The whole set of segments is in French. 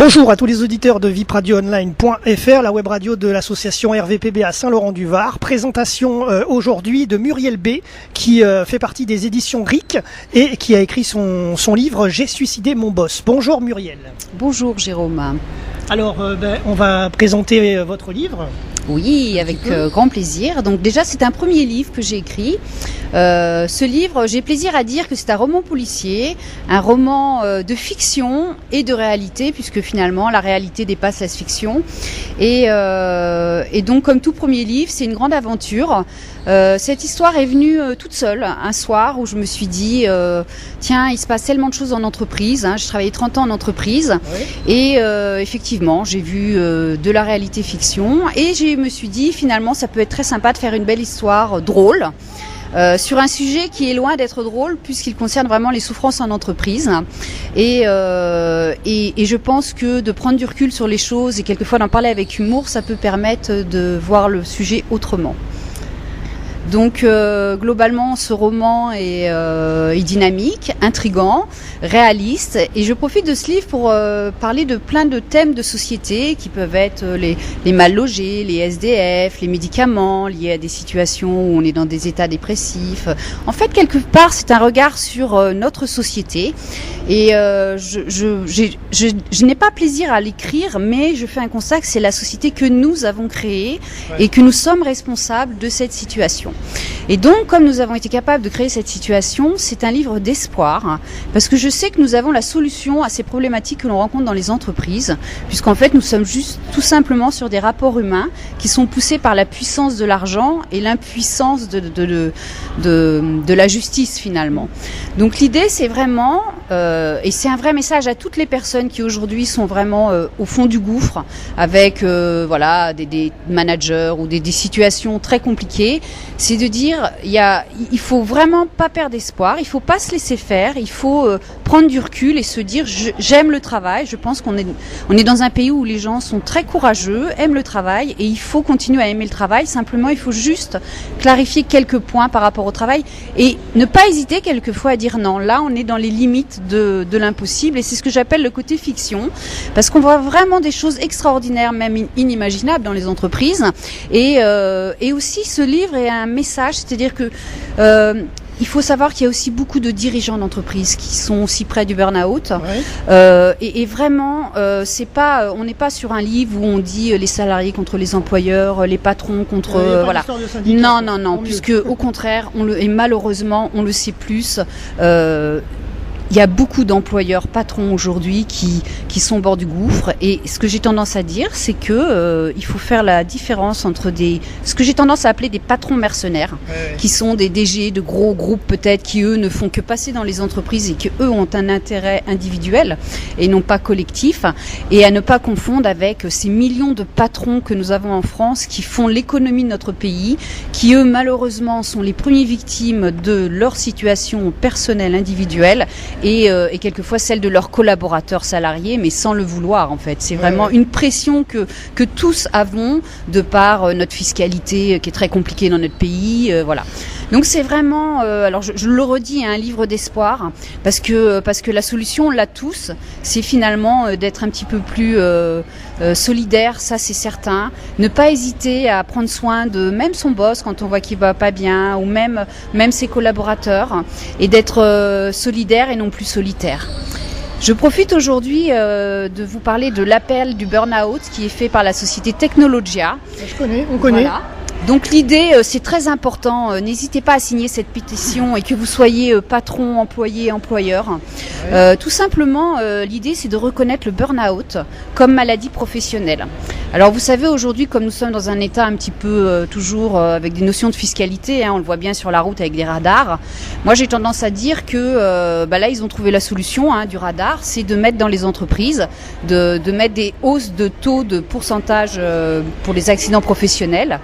Bonjour à tous les auditeurs de vipradioonline.fr, la web radio de l'association RVPB à Saint-Laurent-du-Var. Présentation aujourd'hui de Muriel B, qui fait partie des éditions RIC et qui a écrit son livre « J'ai suicidé mon boss ». Bonjour Muriel. Bonjour Jérôme. Alors, on va présenter votre livre. Oui, avec grand plaisir. Donc déjà, c'est un premier livre que j'ai écrit. Ce livre, j'ai plaisir à dire que c'est un roman policier, un roman de fiction et de réalité, puisque finalement, la réalité dépasse la fiction. Et donc, comme tout premier livre, c'est une grande aventure. Cette histoire est venue toute seule, un soir où je me suis dit, tiens, il se passe tellement de choses en entreprise. J'ai travaillé 30 ans en entreprise. Oui. Et effectivement, j'ai vu de la réalité fiction et je me suis dit, finalement, ça peut être très sympa de faire une belle histoire drôle. Sur un sujet qui est loin d'être drôle puisqu'il concerne vraiment les souffrances en entreprise et je pense que de prendre du recul sur les choses et quelquefois d'en parler avec humour, ça peut permettre de voir le sujet autrement. Donc globalement, ce roman est dynamique, intriguant, réaliste, et je profite de ce livre pour parler de plein de thèmes de société qui peuvent être les mal logés, les SDF, les médicaments liés à des situations où on est dans des états dépressifs. En fait, quelque part, c'est un regard sur notre société, et je n'ai pas plaisir à l'écrire, mais je fais un constat que c'est la société que nous avons créée et que nous sommes responsables de cette situation. Et donc, comme nous avons été capables de créer cette situation, c'est un livre d'espoir, parce que je sais que nous avons la solution à ces problématiques que l'on rencontre dans les entreprises, puisqu'en fait, nous sommes juste tout simplement sur des rapports humains qui sont poussés par la puissance de l'argent et l'impuissance de la justice, finalement. Donc, l'idée, c'est vraiment, et c'est un vrai message à toutes les personnes qui aujourd'hui sont vraiment au fond du gouffre, avec des managers ou des situations très compliquées, c'est de dire, il faut vraiment pas perdre espoir, il faut pas se laisser faire, il faut prendre du recul et se dire, j'aime le travail. Je pense qu'on est dans un pays où les gens sont très courageux, aiment le travail, et il faut continuer à aimer le travail. Simplement, il faut juste clarifier quelques points par rapport au travail et ne pas hésiter quelquefois à dire non. Là, on est dans les limites de l'impossible, et c'est ce que j'appelle le côté fiction, parce qu'on voit vraiment des choses extraordinaires, même inimaginables dans les entreprises. Et aussi, ce livre est un message, c'est-à-dire que il faut savoir qu'il y a aussi beaucoup de dirigeants d'entreprise qui sont aussi près du burn-out. Ouais. Et vraiment, on n'est pas sur un livre où on dit les salariés contre les employeurs, les patrons contre voilà. Non, puisque au contraire, malheureusement, on le sait plus. Il y a beaucoup d'employeurs patrons aujourd'hui qui sont au bord du gouffre, et ce que j'ai tendance à dire, c'est que il faut faire la différence entre ce que j'ai tendance à appeler des patrons mercenaires, qui sont des DG de gros groupes peut-être, qui eux ne font que passer dans les entreprises et qui eux ont un intérêt individuel et non pas collectif, et à ne pas confondre avec ces millions de patrons que nous avons en France qui font l'économie de notre pays, qui eux malheureusement sont les premières victimes de leur situation personnelle individuelle, et quelquefois celle de leurs collaborateurs salariés, mais sans le vouloir en fait. C'est vraiment une pression que tous avons de par notre fiscalité qui est très compliquée dans notre pays, voilà. Donc c'est vraiment, alors je le redis, un livre d'espoir, parce que la solution, on l'a tous, c'est finalement d'être un petit peu plus solidaire, ça c'est certain. Ne pas hésiter à prendre soin de même son boss quand on voit qu'il va pas bien, ou même ses collaborateurs, et d'être solidaire et non plus solitaire. Je profite aujourd'hui de vous parler de l'appel du burn-out qui est fait par la société Technologia. On connaît. Voilà. Donc l'idée, c'est très important, n'hésitez pas à signer cette pétition, et que vous soyez patron, employé, employeur. Tout simplement, l'idée, c'est de reconnaître le burn-out comme maladie professionnelle. Alors vous savez, aujourd'hui, comme nous sommes dans un état un petit peu toujours avec des notions de fiscalité, on le voit bien sur la route avec des radars, moi j'ai tendance à dire que là ils ont trouvé la solution du radar, c'est de mettre dans les entreprises, de mettre des hausses de taux de pourcentage pour les accidents professionnels.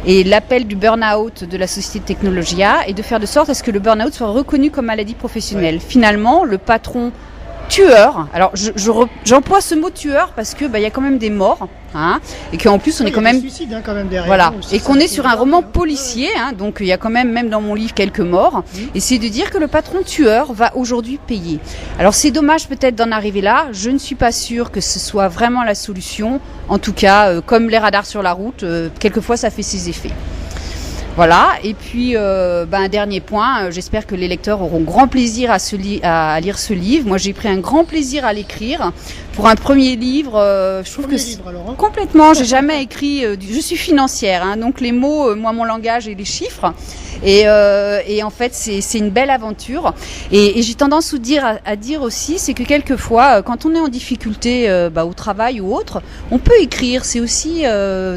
Et l'appel du burn-out de la société Technologia est de faire de sorte à ce que le burn-out soit reconnu comme maladie professionnelle. Finalement, le patron tueur. Alors j'emploie ce mot tueur parce que il y a quand même des morts, hein, et qu'en plus on est quand même suicides, hein, quand même derrière. Voilà, et qu'on est sur un roman policier, hein, donc il y a quand même dans mon livre quelques morts. Et c'est de dire que le patron tueur va aujourd'hui payer. Alors c'est dommage peut-être d'en arriver là. Je ne suis pas sûre que ce soit vraiment la solution. En tout cas, comme les radars sur la route, quelquefois ça fait ses effets. Voilà, et puis un dernier point, j'espère que les lecteurs auront grand plaisir à lire ce livre. Moi j'ai pris un grand plaisir à l'écrire. Pour un premier livre, je trouve complètement, j'ai jamais écrit, je suis financière, hein, donc les mots, moi mon langage et les chiffres. Et en fait c'est une belle aventure. Et j'ai tendance à dire aussi, c'est que quelquefois quand on est en difficulté au travail ou autre, on peut écrire, c'est aussi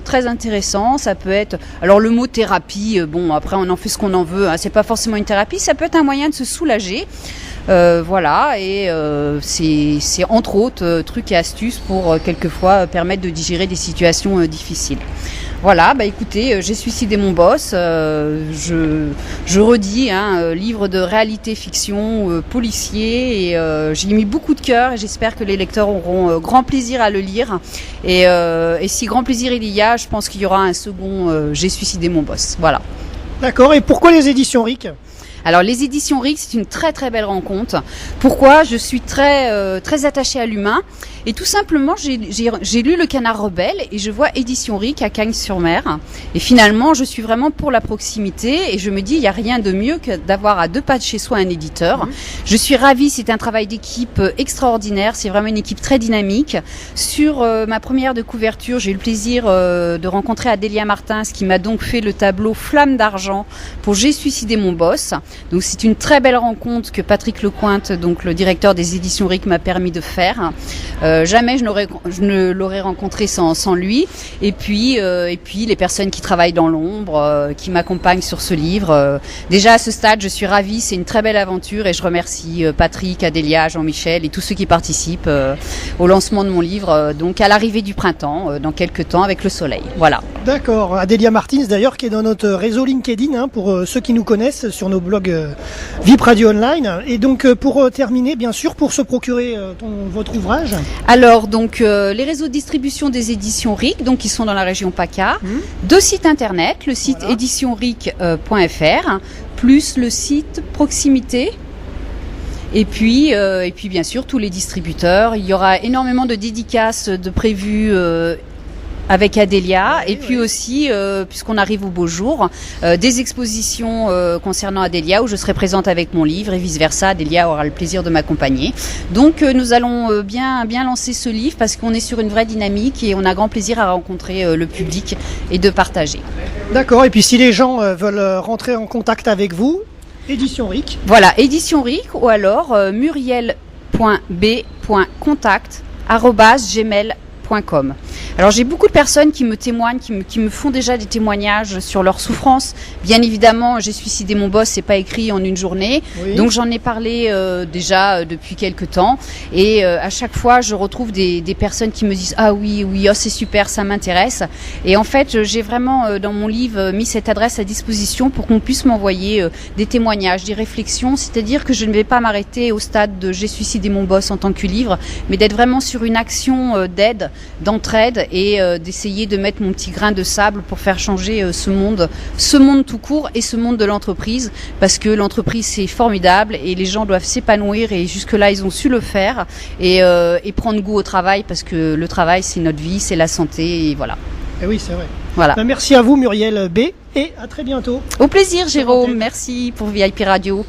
très intéressant. Ça peut être, alors le mot thérapie, après on en fait ce qu'on en veut, hein, c'est pas forcément une thérapie, ça peut être un moyen de se soulager. Voilà, et c'est entre autres trucs et astuces pour quelquefois permettre de digérer des situations difficiles. Voilà, écoutez, j'ai suicidé mon boss, je redis, hein, livre de réalité fiction, policier, et j'y ai mis beaucoup de cœur et j'espère que les lecteurs auront grand plaisir à le lire. Et si grand plaisir il y a, je pense qu'il y aura un second j'ai suicidé mon boss. Voilà. D'accord, et pourquoi les éditions RIC ? Alors les éditions RIC, c'est une très très belle rencontre. Pourquoi ? Je suis très très attachée à l'humain et tout simplement j'ai lu Le Canard Rebelle et je vois éditions RIC à Cagnes-sur-Mer et finalement je suis vraiment pour la proximité et je me dis il y a rien de mieux que d'avoir à 2 pas de chez soi un éditeur. Je suis ravie, c'est un travail d'équipe extraordinaire, c'est vraiment une équipe très dynamique. Sur ma première de couverture, j'ai eu le plaisir de rencontrer Adélia Martins qui m'a donc fait le tableau Flamme d'argent pour J'ai suicidé mon boss. Donc c'est une très belle rencontre que Patrick Lecointe, donc le directeur des éditions RIC, m'a permis de faire. Jamais je ne l'aurais rencontré sans lui. Et puis les personnes qui travaillent dans l'ombre, qui m'accompagnent sur ce livre. Déjà à ce stade, je suis ravie, c'est une très belle aventure et je remercie Patrick, Adélia, Jean-Michel et tous ceux qui participent au lancement de mon livre, donc à l'arrivée du printemps, dans quelques temps avec le soleil. Voilà. D'accord, Adélia Martins d'ailleurs qui est dans notre réseau LinkedIn, hein, pour ceux qui nous connaissent sur nos blogs VIP Radio Online. Et donc pour terminer, bien sûr, pour se procurer votre ouvrage. Alors donc les réseaux de distribution des éditions RIC, donc qui sont dans la région PACA, 2 sites internet, le site éditionric.fr plus le site Proximité. Et puis bien sûr tous les distributeurs. Il y aura énormément de dédicaces de prévues avec Adélia, et puis aussi, puisqu'on arrive au beau jour, des expositions concernant Adélia où je serai présente avec mon livre et vice-versa. Adélia aura le plaisir de m'accompagner. Donc nous allons bien lancer ce livre parce qu'on est sur une vraie dynamique et on a grand plaisir à rencontrer le public et de partager. D'accord, et puis si les gens veulent rentrer en contact avec vous, Édition RIC. Voilà, Édition RIC ou alors muriel.b.contact@gmail.com. Alors j'ai beaucoup de personnes qui me témoignent, qui me font déjà des témoignages sur leur souffrance. Bien évidemment, j'ai suicidé mon boss, c'est pas écrit en une journée. Oui. Donc j'en ai parlé déjà depuis quelques temps. Et à chaque fois, je retrouve des personnes qui me disent « Ah oui, oh, c'est super, ça m'intéresse ». Et en fait, j'ai vraiment dans mon livre mis cette adresse à disposition pour qu'on puisse m'envoyer des témoignages, des réflexions. C'est-à-dire que je ne vais pas m'arrêter au stade de « J'ai suicidé mon boss » en tant que livre, mais d'être vraiment sur une action d'aide, d'entraide, et d'essayer de mettre mon petit grain de sable pour faire changer ce monde tout court et ce monde de l'entreprise, parce que l'entreprise c'est formidable et les gens doivent s'épanouir et jusque-là ils ont su le faire et prendre goût au travail, parce que le travail c'est notre vie, c'est la santé et voilà. Et oui, c'est vrai. Voilà. Merci à vous Muriel B et à très bientôt. Au plaisir Jérôme, merci pour VIP Radio.